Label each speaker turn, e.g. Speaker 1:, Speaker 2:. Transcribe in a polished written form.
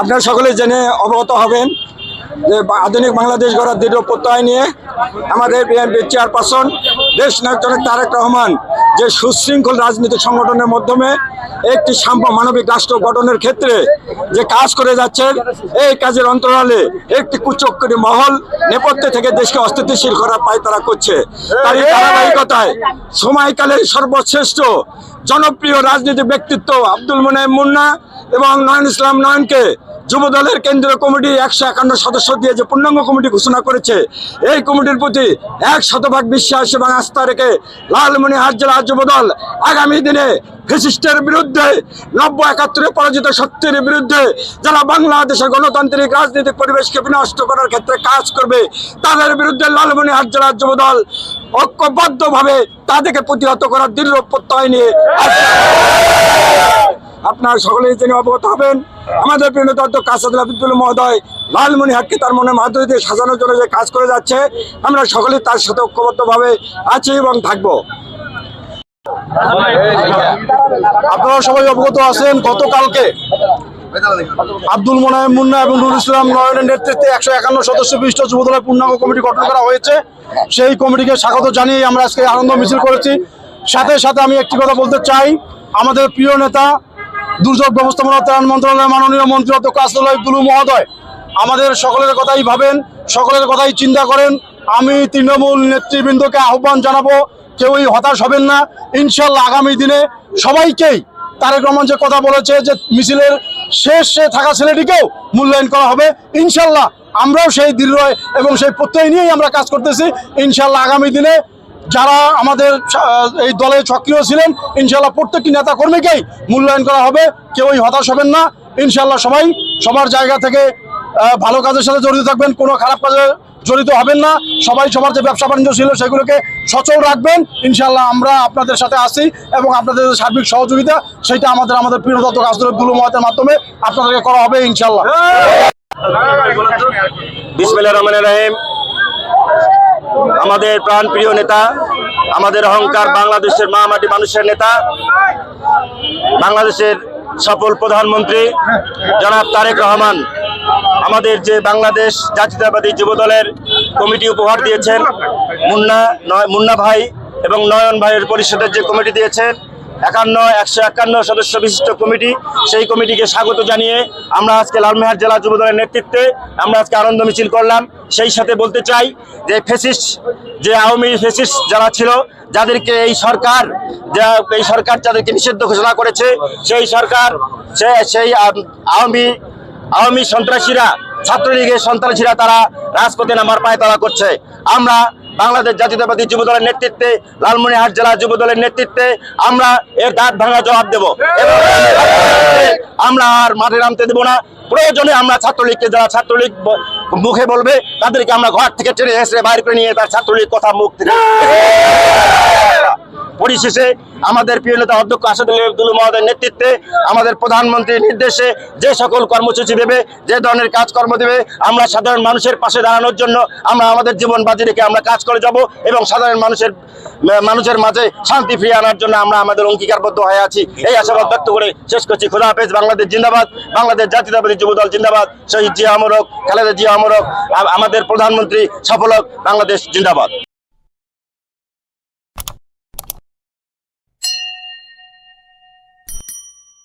Speaker 1: আপনারা সকলে জেনে অবগত হবেন যে আধুনিক বাংলাদেশ গড়ার দৃঢ় প্রত্যয় নিয়ে আমাদের বিএনপির চেয়ারপারসন দেশ নায়ক জনাব তারেক রহমান যে সুশৃঙ্খল রাজনৈতিক সংগঠনের মাধ্যমে একটি মানবিক রাষ্ট্র গঠনের ক্ষেত্রে যে কাজ করে যাচ্ছেন, এই কাজের অন্তরালে একটি কুচক্রী মহল নেপথ্যে থেকে দেশকে অস্থিতিশীল করার পায়তারা করছে। তারই ধারাবাহিকতায় সময়কালের সর্বশ্রেষ্ঠ জনপ্রিয় রাজনৈতিক ব্যক্তিত্ব আব্দুল মোনায়েম মুন্না এবং নয়ন ইসলাম নয়নকে যুবদলের কেন্দ্রীয় কমিটি 151 সদস্য দিয়ে যে পূর্ণাঙ্গ কমিটি ঘোষণা করেছে, এই কমিটির প্রতি 100% বিশ্বাস এবং আস্থা রেখে লালমনিরহাট জেলা যুবদল আগামী দিনে ফ্যাসিস্টের বিরুদ্ধে 90-71 পরাজিত শক্তির বিরুদ্ধে যারা বাংলাদেশের গণতান্ত্রিক রাজনৈতিক পরিবেশকে বিনষ্ট করার ক্ষেত্রে কাজ করবে, তাদের বিরুদ্ধে লালমনিরহাট জেলা যুবদল ঐক্যবদ্ধভাবে তাদেরকে প্রতিহত করার দৃঢ় প্রত্যয় নিয়ে আপনারা সকলেই জেনে অবগত হবেন। আমাদের প্রিয়তম অধ্যক্ষ আসাদুল আবিদুল মহোদয় লালমনিরহাটকে তার মনের মাধ্যমে দিয়ে সাজানোর জন্য যে কাজ করে যাচ্ছে, আমরা সকলেই তার সাথে ঐক্যবদ্ধভাবে আছি এবং থাকবো।
Speaker 2: আপনারা সবাই অবগত আছেন, গতকালকে আব্দুল মোনায়েম মুন্না এবং নুরুল ইসলাম নয়নের নেতৃত্বে 151 সদস্য বিশিষ্ট যুবদলের পূর্ণাঙ্গ কমিটি গঠন করা হয়েছে। সেই কমিটিকে স্বাগত জানিয়ে আমরা আজকে আনন্দ মিছিল করেছি। সাথে সাথে আমি একটি কথা বলতে চাই, আমাদের প্রিয় নেতা দুর্যোগ ব্যবস্থাপনা ত্রাণ মন্ত্রণালয়ের মাননীয় মন্ত্রী অধ্যক্ষ আসাদুল আবিদুল মহোদয় আমাদের সকলের কথাই ভাবেন, সকলের কথাই চিন্তা করেন। আমি তৃণমূল নেতৃবৃন্দকে আহ্বান জানাবো, কেউই হতাশ হবেন না। ইনশাল্লাহ আগামী দিনে সবাইকেই তারেক রহমান যে কথা বলেছে যে মিছিলের শেষে থাকা ছেলেটিকেও মূল্যায়ন করা হবে, ইনশাল্লাহ আমরাও সেই দৃঢ় এবং সেই প্রত্যয় নিয়েই আমরা কাজ করতেছি। ইনশাল্লাহ আগামী দিনে যারা আমাদের এই দলে সক্রিয় ছিলেন, ইনশাল্লাহ প্রত্যেকটি নেতা কর্মীকেই মূল্যায়ন করা হবে, কেউই হতাশ হবেন না। ইনশাল্লাহ সবাই সবার জায়গা থেকে ভালো কাজের সাথে জড়িত থাকবেন, কোনো খারাপ কাজে জড়িত হবেন না। সবাই সবার যে ব্যবসা বাণিজ্য ছিল সেগুলোকে সচল রাখবেন। ইনশাল্লাহ আমরা আপনাদের সাথে আছি এবং আপনাদের সার্বিক সহযোগিতা সেটা আমাদের প্রিয় অধ্যক্ষ আসাদুল আবিদুল মহোদয়ের মাধ্যমে আপনাদেরকে করা হবে ইনশাল্লাহ।
Speaker 3: বিসমিল্লাহির রহমানির রহিম। আমাদের প্রাণপ্রিয় নেতা, আমাদের অহংকার, বাংলাদেশের মা মাটি মানুষের নেতা, বাংলাদেশের সফল প্রধানমন্ত্রী জনাব তারেক রহমান আমাদের যে বাংলাদেশ জাতীয়তাবাদী যুবদলের কমিটি উপহার দিয়েছেন, মুন্না ভাই এবং নয়ন ভাইয়ের পরিষদের যে কমিটি দিয়েছেন 151 সদস্য বিশিষ্ট কমিটি, সেই কমিটিকে স্বাগত জানিয়ে আমরা আজকে লালমনিরহাট জেলা যুবদলের নেতৃত্বে আমরা আজকে আনন্দ মিছিল করলাম। সেই সাথে বলতে চাই যে আওয়ামী ফ্যাসিস্ট যারা ছিল, যাদেরকে এই সরকার যাদেরকে নিষিদ্ধ ঘোষণা করেছে, সেই সরকার সেই আওয়ামী সন্ত্রাসীরা, ছাত্রলীগের সন্ত্রাসীরা তারা রাজপথে নামার পায়তারা করছে। আমরা বাংলাদেশ জাতীয়তাবাদী যুবদলের নেতৃত্বে, লালমনিরহাট জেলা যুবদলের নেতৃত্বে আমরা এর দাঁত ভাঙা জবাব দেব এবং আমরা আর মাঠে নামতে দেব না। প্রয়োজনে আমরা ছাত্রলীগকে, যারা ছাত্রলীগ মুখে বলবে তাদেরকে আমরা ঘর থেকে টেনে এসে বাইরে করে নিয়ে তার ছাত্রলীগ কথা মুখ থেকে। পরিশেষে আমাদের প্রিয় নেতা অধ্যক্ষ আসাদুল আবিদুল মহোদয়ের নেতৃত্বে আমাদের প্রধানমন্ত্রীর নির্দেশে যে সকল কর্মসূচি দেবে, যে ধরনের কাজকর্ম দেবে, আমরা সাধারণ মানুষের পাশে দাঁড়ানোর জন্য আমরা আমাদের জীবন বাজি রেখে আমরা কাজ করে যাব এবং সাধারণ মানুষের মাঝে শান্তি ফিরিয়ে আনার জন্য আমরা আমাদের অঙ্গীকারবদ্ধ হয়ে আছি। এই আশাবাদ ব্যক্ত করে শেষ করছি। খোদা হাফেজ। বাংলাদেশ জিন্দাবাদ, বাংলাদেশ জাতীয়তাবাদী যুবদল জিন্দাবাদ, শহীদ জিয়া অমর হোক, খালেদা জিয়া অমর হোক, আমাদের প্রধানমন্ত্রী সফল হোক, বাংলাদেশ জিন্দাবাদ।